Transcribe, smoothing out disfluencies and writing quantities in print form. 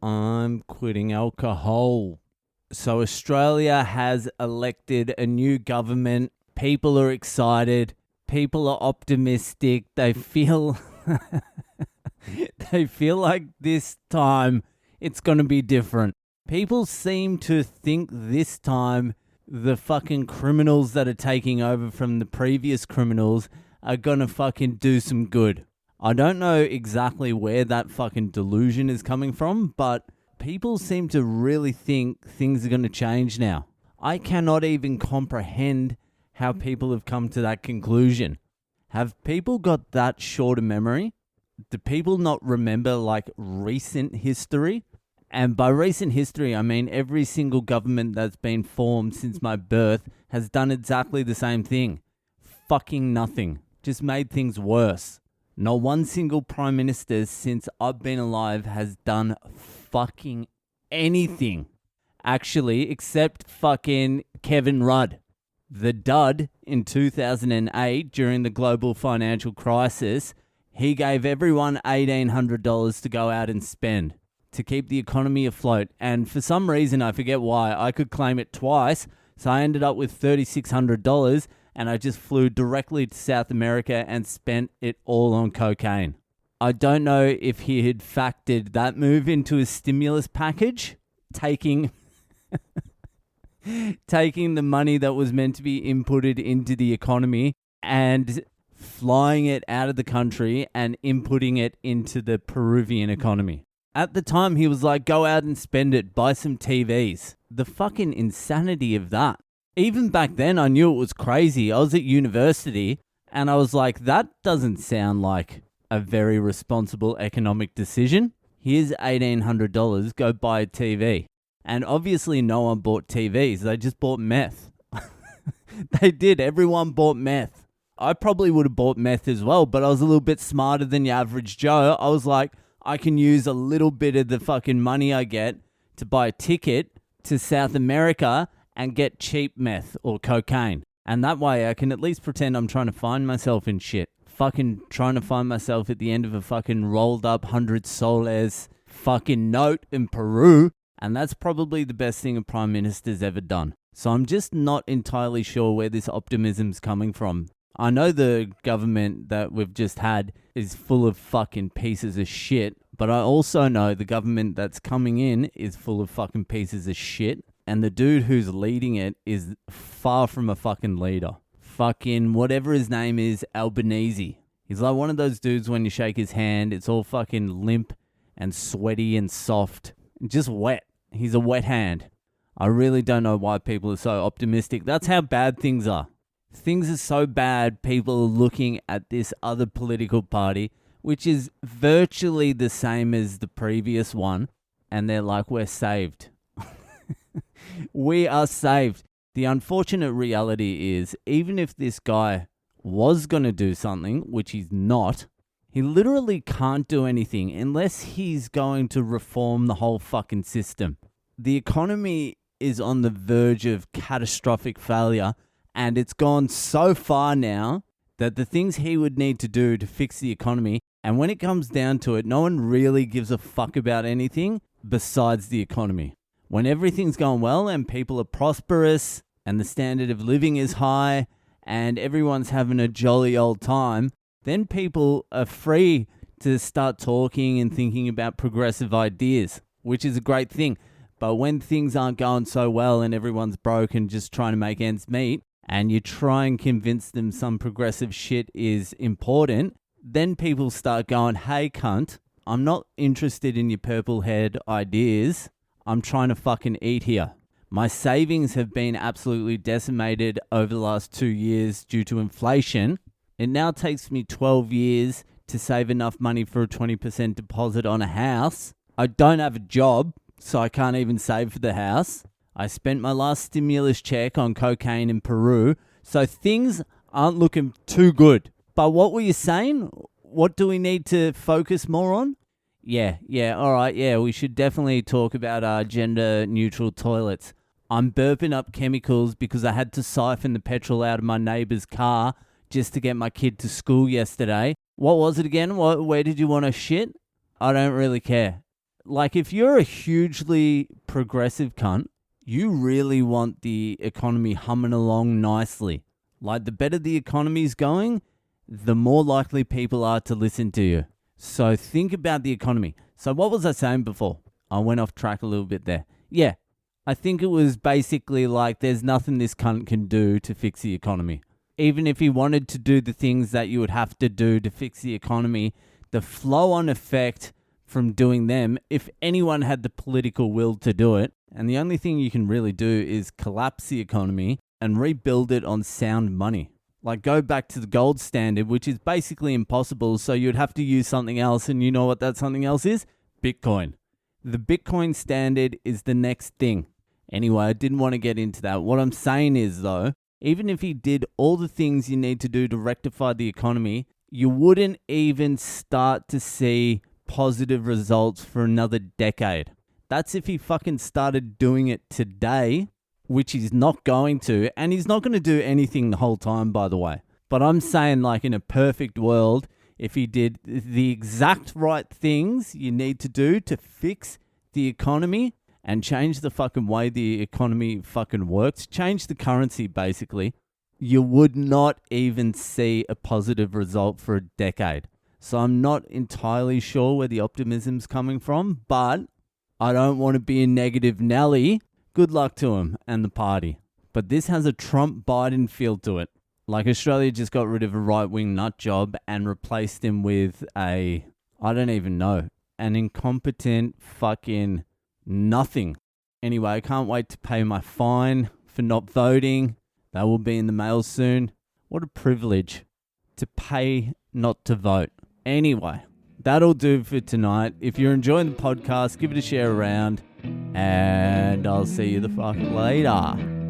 and I'm quitting alcohol. So Australia has elected a new government. People are excited. People are optimistic. They feel they feel like this time it's going to be different. People seem to think this time the fucking criminals that are taking over from the previous criminals are going to fucking do some good. I don't know exactly where that fucking delusion is coming from, but people seem to really think things are going to change now. I cannot even comprehend how people have come to that conclusion. Have people got that short a memory? Do people not remember like recent history? And by recent history, I mean every single government that's been formed since my birth has done exactly the same thing. Fucking nothing. Just made things worse. Not one single prime minister since I've been alive has done fucking anything. Actually, except fucking Kevin Rudd. The dud in 2008 during the global financial crisis, he gave everyone $1,800 to go out and spend to keep the economy afloat. And for some reason, I forget why, I could claim it twice. So I ended up with $3,600 and I just flew directly to South America and spent it all on cocaine. I don't know if he had factored that move into his stimulus package, taking the money that was meant to be inputted into the economy and flying it out of the country and inputting it into the Peruvian economy. At the time, he was like, go out and spend it, buy some TVs. The fucking insanity of that. Even back then, I knew it was crazy. I was at university and I was like, that doesn't sound like a very responsible economic decision. Here's $1,800, go buy a TV. And obviously no one bought TVs, they just bought meth. They did, everyone bought meth. I probably would have bought meth as well, but I was a little bit smarter than the average Joe. I was like, I can use a little bit of the fucking money I get to buy a ticket to South America and get cheap meth or cocaine. And that way I can at least pretend I'm trying to find myself in shit. Fucking trying to find myself at the end of a fucking rolled up 100 soles fucking note in Peru. And that's probably the best thing a prime minister's ever done. So I'm just not entirely sure where this optimism's coming from. I know the government that we've just had is full of fucking pieces of shit, but I also know the government that's coming in is full of fucking pieces of shit, and the dude who's leading it is far from a fucking leader. Fucking whatever his name is, Albanese. He's like one of those dudes when you shake his hand, it's all fucking limp and sweaty and soft, just wet. He's a wet hand. I really don't know why people are so optimistic. That's how bad things are. Things are so bad, people are looking at this other political party, which is virtually the same as the previous one, and they're like, we're saved. We are saved. The unfortunate reality is, even if this guy was going to do something, which he's not, he literally can't do anything unless he's going to reform the whole fucking system. The economy is on the verge of catastrophic failure, and it's gone so far now that the things he would need to do to fix the economy, and when it comes down to it, no one really gives a fuck about anything besides the economy. When everything's going well and people are prosperous and the standard of living is high and everyone's having a jolly old time, then people are free to start talking and thinking about progressive ideas, which is a great thing. But when things aren't going so well and everyone's broke and just trying to make ends meet, and you try and convince them some progressive shit is important, then people start going, hey cunt, I'm not interested in your purple head ideas. I'm trying to fucking eat here. My savings have been absolutely decimated over the last 2 years due to inflation. It now takes me 12 years to save enough money for a 20% deposit on a house. I don't have a job, so I can't even save for the house. I spent my last stimulus check on cocaine in Peru, so things aren't looking too good. But what were you saying? What do we need to focus more on? Yeah, all right, we should definitely talk about gender-neutral toilets. I'm burping up chemicals because I had to siphon the petrol out of my neighbour's car just to get my kid to school yesterday. What was it again? Where did you want to shit? I don't really care. Like, if you're a hugely progressive cunt, you really want the economy humming along nicely. Like, the better the economy's going, the more likely people are to listen to you. So think about the economy. So what was I saying before? I went off track a little bit there. Yeah, I think it was basically like there's nothing this cunt can do to fix the economy. Even if he wanted to do the things that you would have to do to fix the economy, the flow-on effect from doing them, if anyone had the political will to do it, and the only thing you can really do is collapse the economy and rebuild it on sound money. Like, go back to the gold standard, which is basically impossible, so you'd have to use something else, and you know what that something else is? Bitcoin. The Bitcoin standard is the next thing. Anyway, I didn't want to get into that. What I'm saying is, though, even if he did all the things you need to do to rectify the economy, you wouldn't even start to see positive results for another decade. That's if he fucking started doing it today, which he's not going to, and he's not going to do anything the whole time, by the way. But I'm saying, like, in a perfect world, if he did the exact right things you need to do to fix the economy and change the fucking way the economy fucking works, change the currency, basically, you would not even see a positive result for a decade. So I'm not entirely sure where the optimism's coming from, but I don't want to be a negative Nelly. Good luck to him and the party. But this has a Trump-Biden feel to it. Like, Australia just got rid of a right-wing nut job and replaced him with I don't even know, an incompetent fucking nothing. Anyway, I can't wait to pay my fine for not voting. That will be in the mail soon. What a privilege to pay not to vote. Anyway, that'll do for tonight. If you're enjoying the podcast, give it a share around, and I'll see you the fuck later.